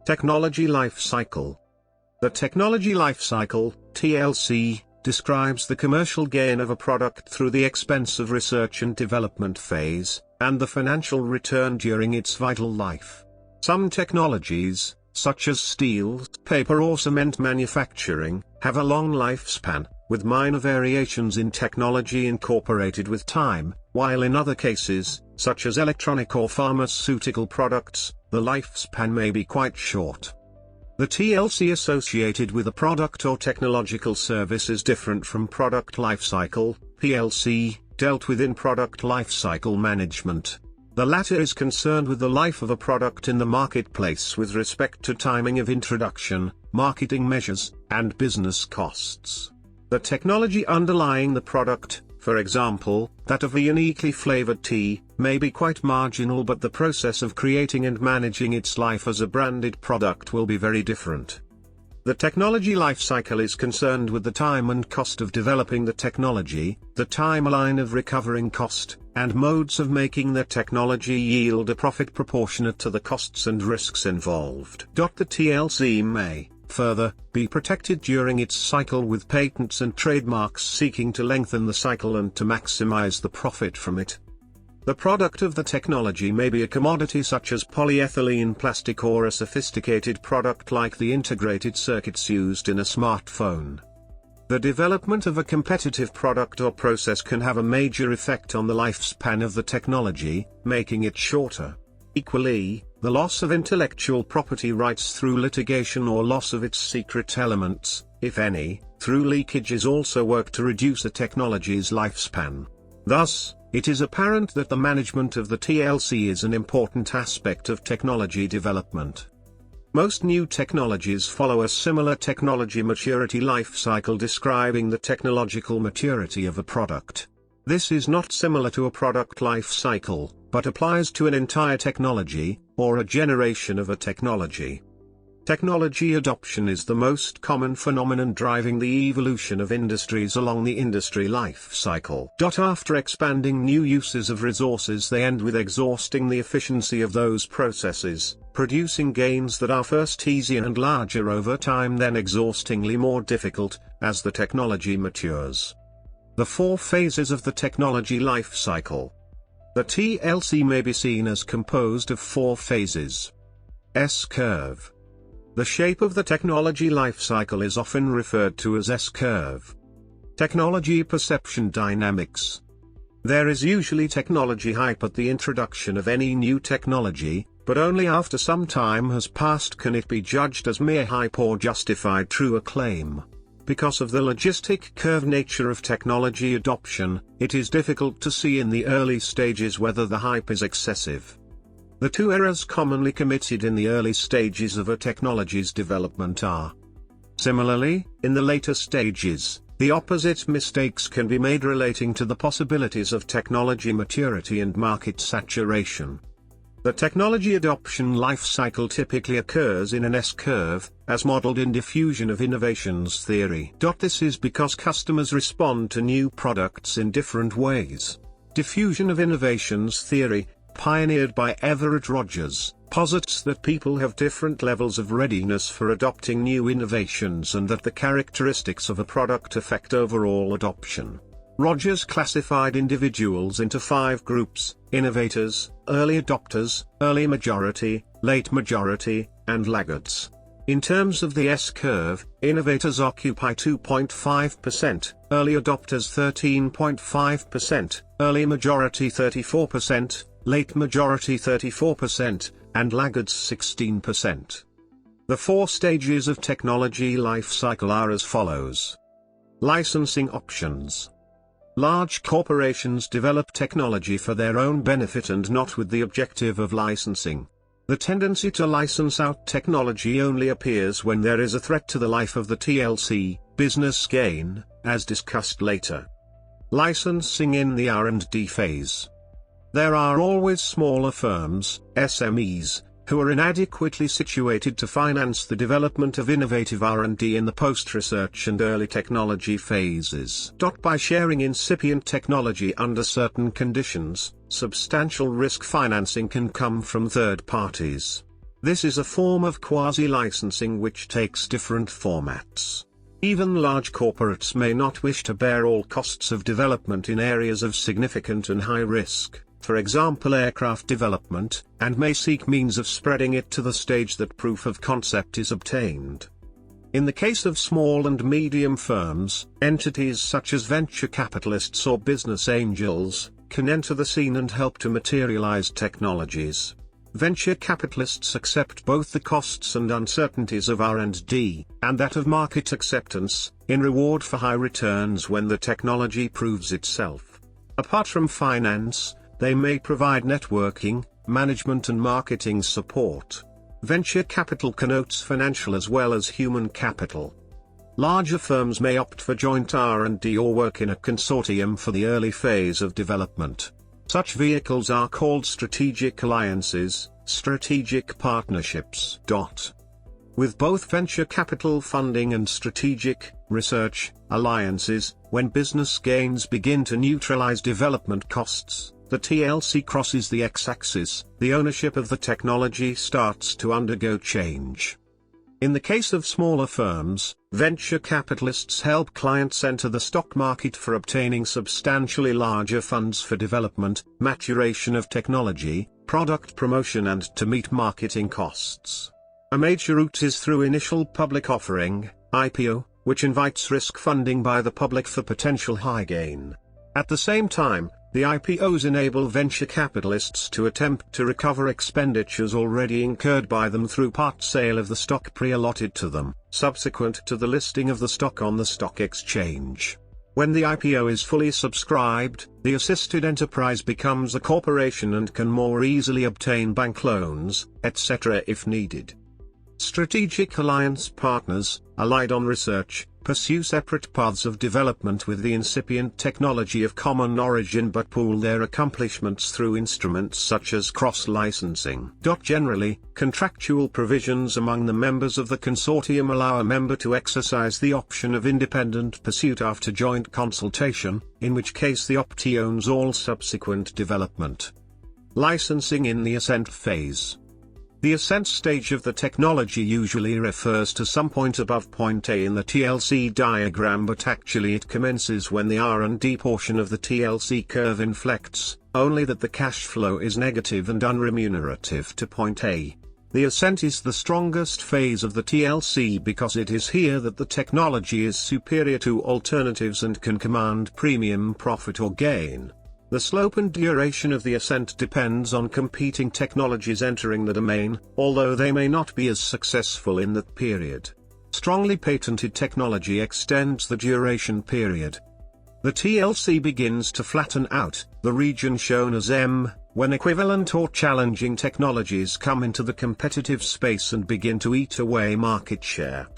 Technology Life Cycle. The Technology Life Cycle, TLC, describes the commercial gain of a product through the expensive research and development phase, and the financial return during its vital life. Some technologies, such as steel, paper or cement manufacturing, have a long lifespan, with minor variations in technology incorporated with time, while in other cases, such as electronic or pharmaceutical products, the lifespan may be quite short. The TLC associated with a product or technological service is different from product lifecycle, PLC, dealt with in product lifecycle management. The latter is concerned with the life of a product in the marketplace with respect to timing of introduction, marketing measures, and business costs. The technology underlying the product, for example, that of a uniquely flavored tea, may be quite marginal, but the process of creating and managing its life as a branded product will be very different. The technology life cycle is concerned with the time and cost of developing the technology, the timeline of recovering cost, and modes of making the technology yield a profit proportionate to the costs and risks involved. The TLC may, further, be protected during its cycle with patents and trademarks seeking to lengthen the cycle and to maximize the profit from it. The product of the technology may be a commodity such as polyethylene plastic or a sophisticated product like the integrated circuits used in a smartphone. The development of a competitive product or process can have a major effect on the lifespan of the technology, making it shorter. Equally, the loss of intellectual property rights through litigation or loss of its secret elements, if any, through leakages also work to reduce a technology's lifespan. Thus, it is apparent that the management of the TLC is an important aspect of technology development. Most new technologies follow a similar technology maturity life cycle describing the technological maturity of a product. This is not similar to a product life cycle, but applies to an entire technology, or a generation of a technology. Technology adoption is the most common phenomenon driving the evolution of industries along the industry life cycle. After expanding new uses of resources, they end with exhausting the efficiency of those processes, producing gains that are first easier and larger over time, then exhaustingly more difficult, as the technology matures. The 4 phases of the technology life cycle. The TLC may be seen as composed of 4 phases. S-curve. The shape of the technology life cycle is often referred to as S-curve. Technology perception dynamics. There is usually technology hype at the introduction of any new technology, but only after some time has passed can it be judged as mere hype or justified true acclaim. Because of the logistic curve nature of technology adoption, it is difficult to see in the early stages whether the hype is excessive. The 2 errors commonly committed in the early stages of a technology's development are. Similarly, in the later stages, the opposite mistakes can be made relating to the possibilities of technology maturity and market saturation. The technology adoption life cycle typically occurs in an S-curve, as modeled in diffusion of innovations theory. This is because customers respond to new products in different ways. Diffusion of innovations theory, pioneered by Everett Rogers, posits that people have different levels of readiness for adopting new innovations and that the characteristics of a product affect overall adoption. Rogers classified individuals into 5 groups: innovators, early adopters, early majority, late majority, and laggards. In terms of the S-curve, innovators occupy 2.5%, early adopters 13.5%, early majority 34%, late majority 34%, and laggards 16%. The 4 stages of technology life cycle are as follows. Licensing options. Large corporations develop technology for their own benefit and not with the objective of licensing. The tendency to license out technology only appears when there is a threat to the life of the TLC, business gain, as discussed later. Licensing in the R&D phase. There are always smaller firms, SMEs, who are inadequately situated to finance the development of innovative R&D in the post-research and early technology phases. By sharing incipient technology under certain conditions, substantial risk financing can come from third parties. This is a form of quasi-licensing which takes different formats. Even large corporates may not wish to bear all costs of development in areas of significant and high risk, for example aircraft development, and may seek means of spreading it to the stage that proof of concept is obtained. In the case of small and medium firms, entities such as venture capitalists or business angels can enter the scene and help to materialize technologies. Venture capitalists accept both the costs and uncertainties of R&D, and that of market acceptance, in reward for high returns when the technology proves itself. Apart from finance, they may provide networking, management and marketing support. Venture capital connotes financial as well as human capital. Larger firms may opt for joint R&D or work in a consortium for the early phase of development. Such vehicles are called strategic alliances, strategic partnerships. With both venture capital funding and strategic, research, alliances, when business gains begin to neutralize development costs, the TLC crosses the x-axis, the ownership of the technology starts to undergo change. In the case of smaller firms, venture capitalists help clients enter the stock market for obtaining substantially larger funds for development, maturation of technology, product promotion and to meet marketing costs. A major route is through initial public offering, IPO, which invites risk funding by the public for potential high gain. At the same time, the IPOs enable venture capitalists to attempt to recover expenditures already incurred by them through part sale of the stock pre-allotted to them, subsequent to the listing of the stock on the stock exchange. When the IPO is fully subscribed, the assisted enterprise becomes a corporation and can more easily obtain bank loans, etc. if needed. Strategic alliance partners, allied on research, pursue separate paths of development with the incipient technology of common origin but pool their accomplishments through instruments such as cross-licensing. Generally, contractual provisions among the members of the consortium allow a member to exercise the option of independent pursuit after joint consultation, in which case the optee owns all subsequent development. Licensing in the ascent phase. The ascent stage of the technology usually refers to some point above point A in the TLC diagram, but actually it commences when the R&D portion of the TLC curve inflects, only that the cash flow is negative and unremunerative to point A. The ascent is the strongest phase of the TLC because it is here that the technology is superior to alternatives and can command premium profit or gain. The slope and duration of the ascent depends on competing technologies entering the domain, although they may not be as successful in that period. Strongly patented technology extends the duration period. The TLC begins to flatten out, the region shown as M, when equivalent or challenging technologies come into the competitive space and begin to eat away market share.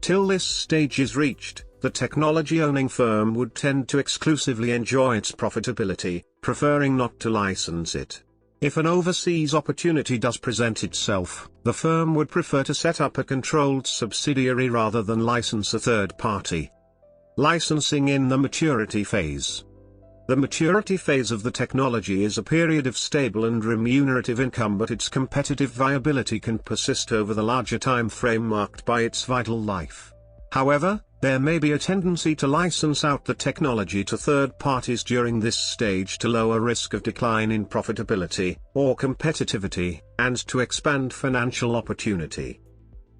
Till this stage is reached, the technology-owning firm would tend to exclusively enjoy its profitability, preferring not to license it. If an overseas opportunity does present itself, the firm would prefer to set up a controlled subsidiary rather than license a third party. Licensing in the maturity phase. The maturity phase of the technology is a period of stable and remunerative income, but its competitive viability can persist over the larger time frame marked by its vital life. However, there may be a tendency to license out the technology to third parties during this stage to lower risk of decline in profitability, or competitivity, and to expand financial opportunity.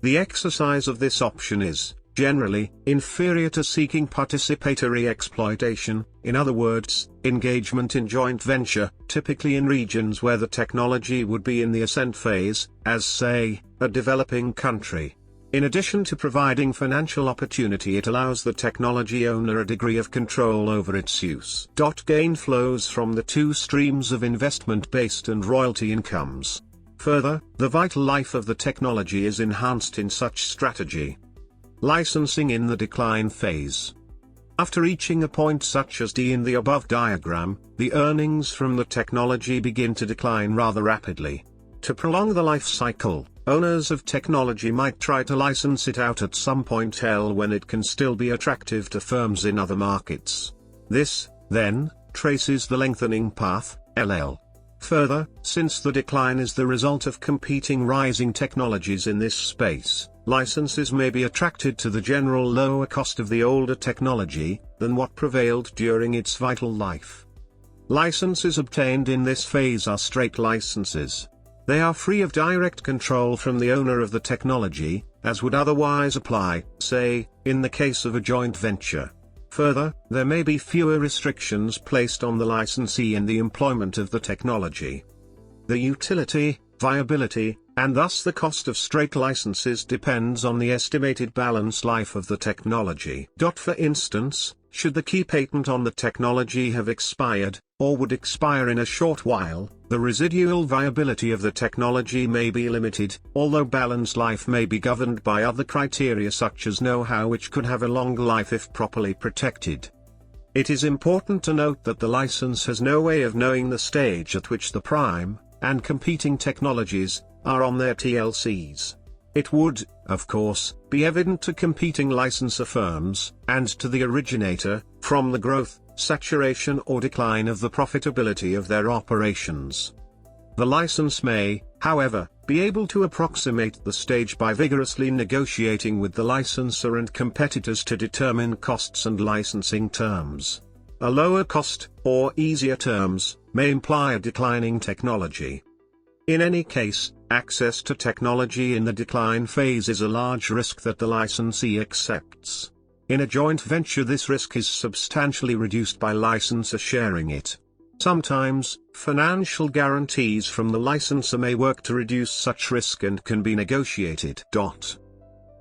The exercise of this option is, generally, inferior to seeking participatory exploitation, in other words, engagement in joint venture, typically in regions where the technology would be in the ascent phase, as say, a developing country. In addition to providing financial opportunity, it allows the technology owner a degree of control over its use. Gain flows from the two streams of investment-based and royalty incomes. Further, the vital life of the technology is enhanced in such strategy. Licensing in the decline phase. After reaching a point such as D in the above diagram, the earnings from the technology begin to decline rather rapidly. To prolong the life cycle, owners of technology might try to license it out at some point L when it can still be attractive to firms in other markets. This, then, traces the lengthening path, LL. Further, since the decline is the result of competing rising technologies in this space, licenses may be attracted to the general lower cost of the older technology than what prevailed during its vital life. Licenses obtained in this phase are straight licenses. They are free of direct control from the owner of the technology, as would otherwise apply, say, in the case of a joint venture. Further, there may be fewer restrictions placed on the licensee in the employment of the technology. The utility, viability, and thus the cost of straight licenses depends on the estimated balance life of the technology. For instance, should the key patent on the technology have expired, or would expire in a short while, the residual viability of the technology may be limited, although balance life may be governed by other criteria such as know-how, which could have a long life if properly protected. It is important to note that the license has no way of knowing the stage at which the prime and competing technologies are on their TLCs. It would, of course, be evident to competing licensor firms, and to the originator, from the growth, saturation or decline of the profitability of their operations. The license may, however, be able to approximate the stage by vigorously negotiating with the licensor and competitors to determine costs and licensing terms. A lower cost, or easier terms, may imply a declining technology. In any case, access to technology in the decline phase is a large risk that the licensee accepts. In a joint venture, this risk is substantially reduced by licensor sharing it. Sometimes, financial guarantees from the licensor may work to reduce such risk and can be negotiated.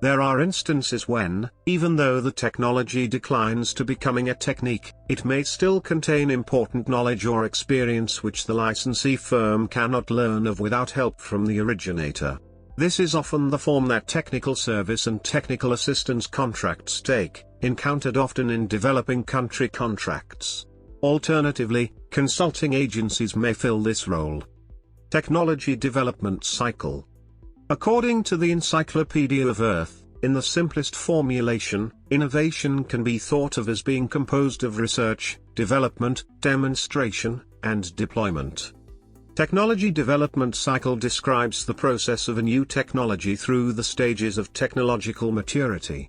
There are instances when, even though the technology declines to becoming a technique, it may still contain important knowledge or experience which the licensee firm cannot learn of without help from the originator. This is often the form that technical service and technical assistance contracts take, encountered often in developing country contracts. Alternatively, consulting agencies may fill this role. Technology development cycle. According to the Encyclopedia of Earth, in the simplest formulation, innovation can be thought of as being composed of research, development, demonstration, and deployment. Technology development cycle describes the process of a new technology through the stages of technological maturity.